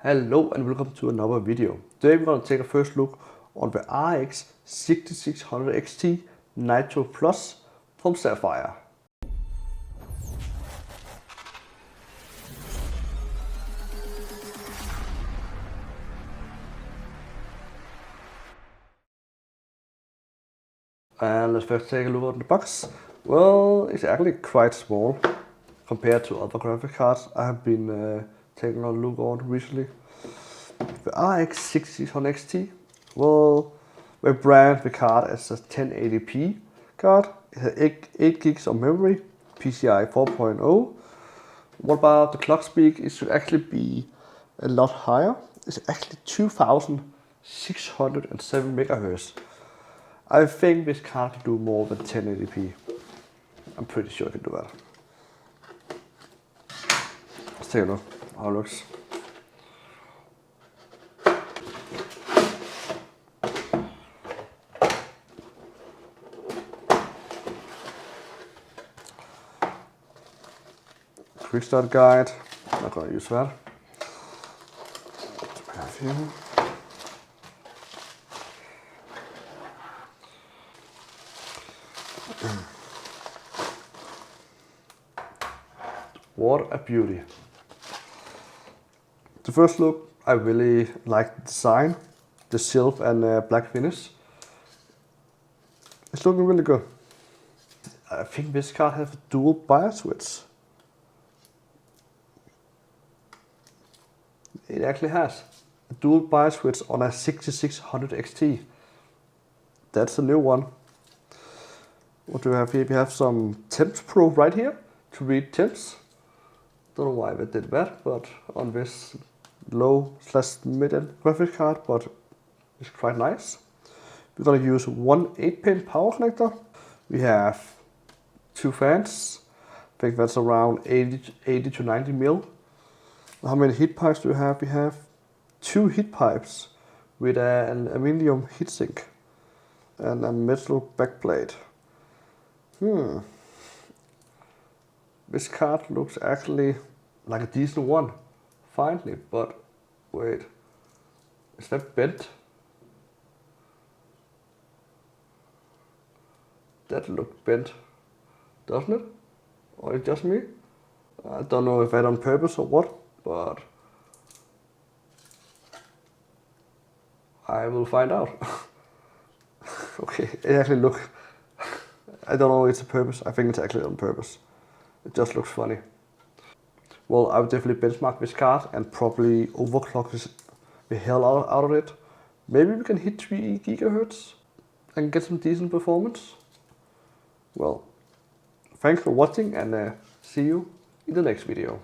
Hello and welcome to another video. Today we're going to take a first look on the RX 6600 XT Nitro Plus from Sapphire. And let's first take a look at the box. Well, it's actually quite small compared to other graphic cards I have been taking a look on recently. The RX 6600 XT, well, we brand the card as a 1080p card. It has 8 gigs of memory, PCI 4.0. What about the clock speed? It should actually be a lot higher. It's actually 2607 megahertz. I think this card can do more than 1080p. I'm pretty sure it can do that. Let's take a look how it looks. Quick start guide. I'm not gonna use that. What do we have here? What a beauty. The first look, I really like the design, the silver and black finish. It's looking really good. I think this card has a dual bias switch. It actually has a dual bias switch on a 6600 XT. That's a new one. What do we have here? We have some temps probe right here to read temps. Don't know why they did that, but on this low/mid-end graphic card, but it's quite nice. We're gonna use one 8-pin power connector. We have 2 fans. I think that's around 80 to 90 mil. How many heat pipes do we have? We have 2 heat pipes with an aluminum heatsink and a metal backplate. This card looks actually like a decent one, finally, but wait, is that bent? That looked bent, doesn't it? Or is it just me? I don't know if that's on purpose or what, but I will find out. Okay, it actually looks, I don't know if it's a purpose, I think it's actually on purpose. It just looks funny. Well, I would definitely benchmark this card and probably overclock the hell out of it. Maybe we can hit 3 gigahertz and get some decent performance. Well, thanks for watching and see you in the next video.